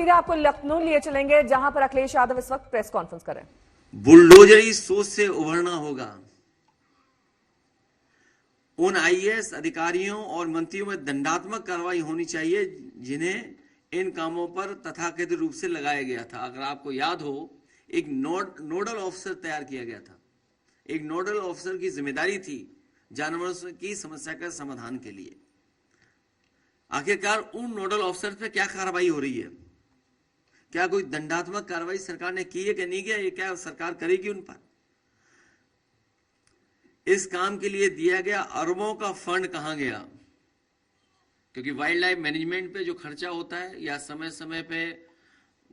सीधे आपको लखनऊ लिए चलेंगे, जहां पर अखिलेश यादव इस वक्त प्रेस कॉन्फ्रेंस कर रहे हैं। बुलडोजरी सोच से उभरना होगा। उन आईएएस अधिकारियों और मंत्रियों में दंडात्मक कार्रवाई होनी चाहिए जिन्हें इन कामों पर तथाकथित रूप से लगाया गया था। अगर आपको याद हो, एक नोडल ऑफिसर तैयार किया गया था। एक नोडल ऑफिसर की जिम्मेदारी थी जानवरों की समस्या का समाधान के लिए। आखिरकार उन नोडल ऑफिसर पे क्या कार्रवाई हो रही है? क्या कोई दंडात्मक कार्रवाई सरकार ने की है कि नहीं किया? ये क्या सरकार करेगी उन पर? इस काम के लिए दिया गया अरबों का फंड कहां गया? क्योंकि वाइल्ड लाइफ मैनेजमेंट पे जो खर्चा होता है या समय समय पे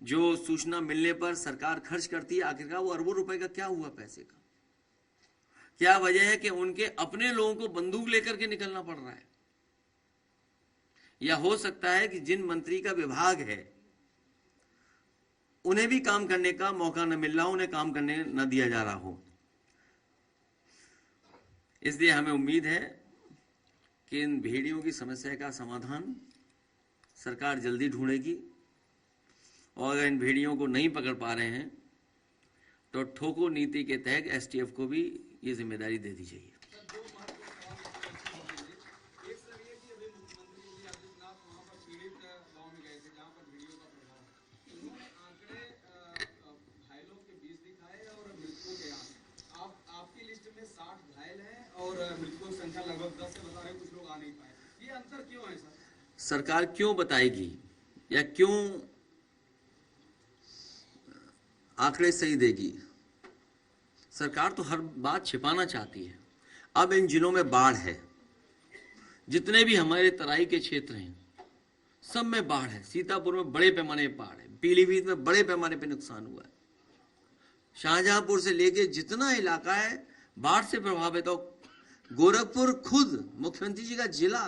जो सूचना मिलने पर सरकार खर्च करती है, आखिरकार वो अरबों रुपए का क्या हुआ पैसे का? क्या वजह है कि उनके अपने लोगों को बंदूक लेकर के निकलना पड़ रहा है? या हो सकता है कि जिन मंत्री का विभाग है उन्हें भी काम करने का मौका न मिल रहा हो, उन्हें काम करने न दिया जा रहा हो। इसलिए हमें उम्मीद है कि इन भेड़ियों की समस्या का समाधान सरकार जल्दी ढूंढेगी, और अगर इन भेड़ियों को नहीं पकड़ पा रहे हैं तो ठोको नीति के तहत एसटीएफ को भी ये जिम्मेदारी दे दी जाइए। मृतकों की संख्या लगभग 10 से बता रहे, कुछ लोग आ नहीं पाए। ये अंतर क्यों है सर? सरकार क्यों बताएगी या क्यों आंकड़े सही देगी? सरकार तो हर बात छिपाना चाहती है। अब इन जिलों में बाढ़ है, जितने भी हमारे तराई के क्षेत्र हैं सब में बाढ़ है। सीतापुर में बड़े पैमाने पर बाढ़ है, पीलीभीत में बड़े पैमाने पर नुकसान हुआ है। शाहजहांपुर से लेके जितना इलाका है बाढ़ से प्रभावित हो, गोरखपुर खुद मुख्यमंत्री जी का जिला,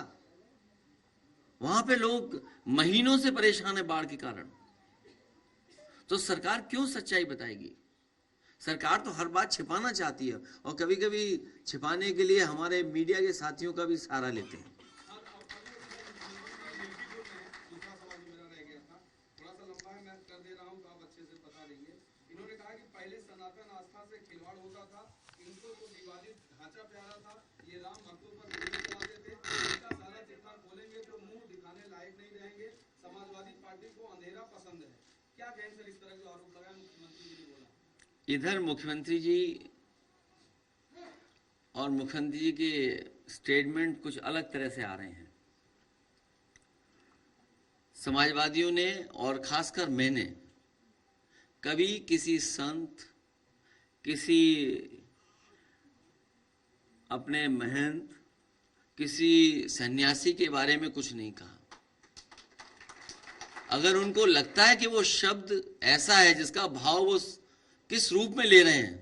वहां पे लोग महीनों से परेशान है बाढ़ के कारण। तो सरकार क्यों सच्चाई बताएगी? सरकार तो हर बात छिपाना चाहती है, और कभी कभी छिपाने के लिए हमारे मीडिया के साथियों का भी सहारा लेते हैं। इन्होंने कहा कि पहले सनातन आस्था से खिलवाड़ होता था, इनको तो विवादित ढांचा प्यारा था, ये राम भक्तों पर गोली चलाते थे, इनका सारा चिट्ठा खोलेंगे तो मुंह दिखाने लायक नहीं रहेंगे। समाजवादी पार्टी को अंधेरा पसंद है। क्या कहें सर, इस तरह जो आरोप लगाया मुख्यमंत्री जी ने बोला? इधर मुख्यमंत्री जी और मुख्यमंत्री जी के स्टेटमेंट कुछ अलग तरह से आ रहे हैं। समाजवादियों ने और खासकर मैंने कभी किसी संत, किसी अपने महंत, किसी सन्यासी के बारे में कुछ नहीं कहा। अगर उनको लगता है कि वो शब्द ऐसा है जिसका भाव वो किस रूप में ले रहे हैं,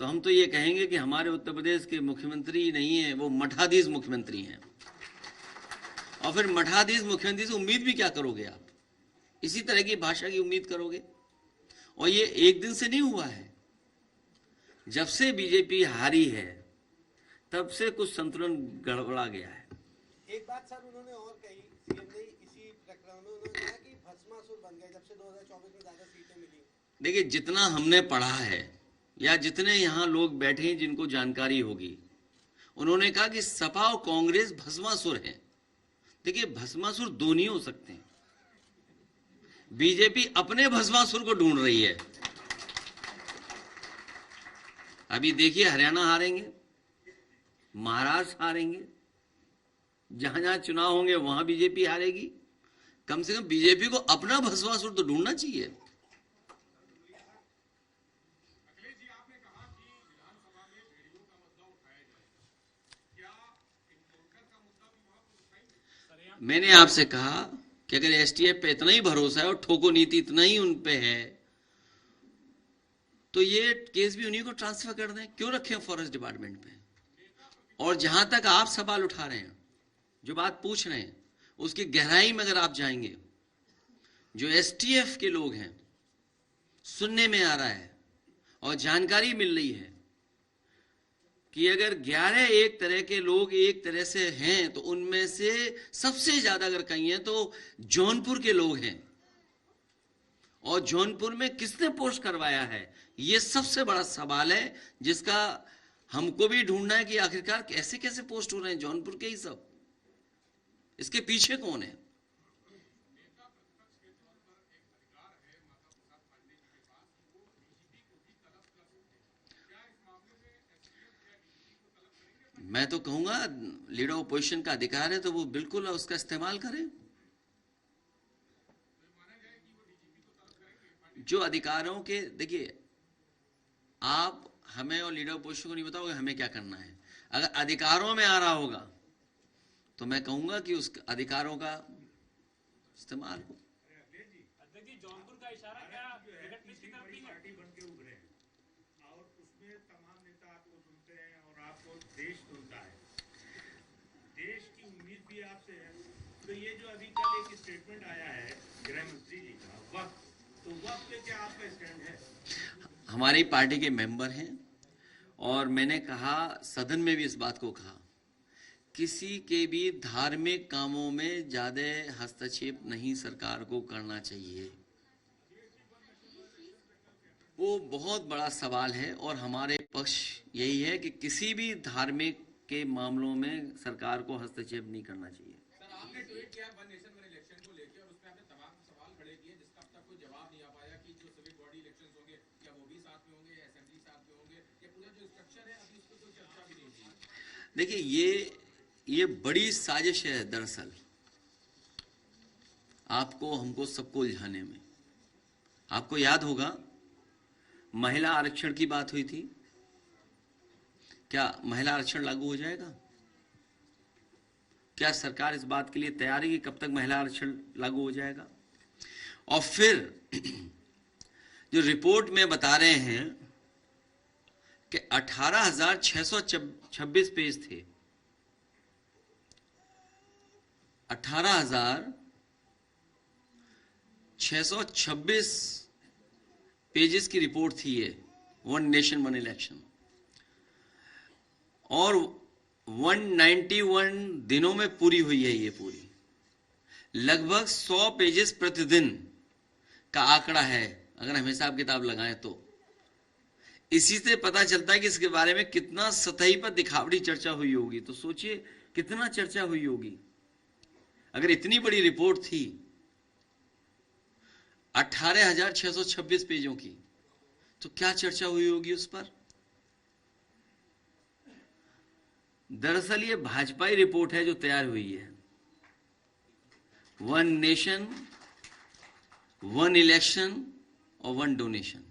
तो हम तो ये कहेंगे कि हमारे उत्तर प्रदेश के मुख्यमंत्री नहीं है, वो मठाधीश मुख्यमंत्री हैं। और फिर मठाधीश मुख्यमंत्री से उम्मीद भी क्या करोगे आप? इसी तरह की भाषा की उम्मीद करोगे? और ये एक दिन से नहीं हुआ है। जब से बीजेपी हारी है तब से कुछ संतुलन गड़बड़ा गया है। एक बात सर उन्होंने और कही, सीएम ने इसी प्रकरण में उन्होंने कहा कि भस्मासुर बन गए जब से 2024 में ज्यादा सीटें मिली। देखिए, जितना हमने पढ़ा है या जितने यहाँ लोग बैठे हैं जिनको जानकारी होगी, उन्होंने कहा कि सपा और कांग्रेस भस्मासुर है। देखिए, भस्मासुर दो नहीं हो सकते। बीजेपी अपने भस्मासुर को ढूंढ रही है। अभी देखिए, हरियाणा हारेंगे, महाराष्ट्र हारेंगे, जहां जहां चुनाव होंगे वहां बीजेपी हारेगी। कम से कम बीजेपी को अपना भस्मासुर तो ढूंढना चाहिए। मैंने आपसे कहा कि अगर एसटीएफ पे इतना ही भरोसा है और ठोको नीति इतना ही उन पे है, तो ये केस भी उन्हीं को ट्रांसफर कर दें। क्यों रखें फॉरेस्ट डिपार्टमेंट पे? और जहां तक आप सवाल उठा रहे हैं, जो बात पूछ रहे हैं, उसकी गहराई में अगर आप जाएंगे, जो एसटीएफ के लोग हैं, सुनने में आ रहा है और जानकारी मिल रही है कि अगर 11 एक तरह के लोग एक तरह से हैं, तो उनमें से सबसे ज्यादा अगर कहीं हैं तो जौनपुर के लोग हैं। और जौनपुर में किसने पोस्ट करवाया है, ये सबसे बड़ा सवाल है जिसका हमको भी ढूंढना है कि आखिरकार कैसे कैसे पोस्ट हो रहे हैं जौनपुर के ही सब, इसके पीछे कौन है। मैं तो कहूंगा लीडर ऑपोजिशन का अधिकार है तो वो बिल्कुल उसका इस्तेमाल करें। जो अधिकारों के, देखिए आप हमें और लीडर ऑपोजिशन को नहीं बताओगे हमें क्या करना है। अगर अधिकारों में आ रहा होगा तो मैं कहूंगा कि उस अधिकारों का इस्तेमाल हो। जौनपुर का इशारा क्या इलेक्ट्रिक की तरफ भी है? पार्टी बन के उभरे और उसमें तमाम नेता आपको सुनते हैं और आपको देश सुनता है, देश की उम्मीद भी आपसे है। तो ये जो अभी कल एक स्टेटमेंट आया है गृह मंत्री जी का वक्त, तो वक्त पे क्या आपका स्टैंड है? हमारी पार्टी के मेंबर हैं और मैंने कहा, सदन में भी इस बात को कहा, किसी के भी धार्मिक कामों में ज्यादा हस्तक्षेप नहीं सरकार को करना चाहिए। वो बहुत बड़ा सवाल है और हमारे पक्ष यही है कि किसी भी धार्मिक के मामलों में सरकार को हस्तक्षेप नहीं करना चाहिए। सर आपने ट्वीट किया वन नेशन वन इलेक्शन को लेकर और उसमें आपने तमाम सवाल खड़े किए जिसका अब तक कोई जवाब नहीं आ पाया कि जो सिविक बॉडी इलेक्शंस होंगे क्या वो भी साथ में होंगे या असेंबली साथ में होंगे, या पूरा जो स्ट्रक्चर है अभी उस पर कोई चर्चा भी नहीं हुई। देखिए ये बड़ी साजिश है दरअसल, आपको हमको सबको उलझाने में। आपको याद होगा महिला आरक्षण की बात हुई थी, क्या महिला आरक्षण लागू हो जाएगा? क्या सरकार इस बात के लिए तैयार है कि कब तक महिला आरक्षण लागू हो जाएगा? और फिर जो रिपोर्ट में बता रहे हैं कि 18,626 पेज थे, 18,626 पेजेस की रिपोर्ट थी ये, वन नेशन वन इलेक्शन, और 191 दिनों में पूरी हुई है ये पूरी। लगभग 100 पेजेस प्रतिदिन का आंकड़ा है अगर हम हिसाब किताब लगाएं तो। इसी से पता चलता है कि इसके बारे में कितना सतही पर दिखावटी चर्चा हुई होगी। तो सोचिए कितना चर्चा हुई होगी। अगर इतनी बड़ी रिपोर्ट थी 18,626 पेजों की, तो क्या चर्चा हुई होगी उस पर। दरअसल ये भाजपाई रिपोर्ट है जो तैयार हुई है, वन नेशन वन इलेक्शन और वन डोनेशन।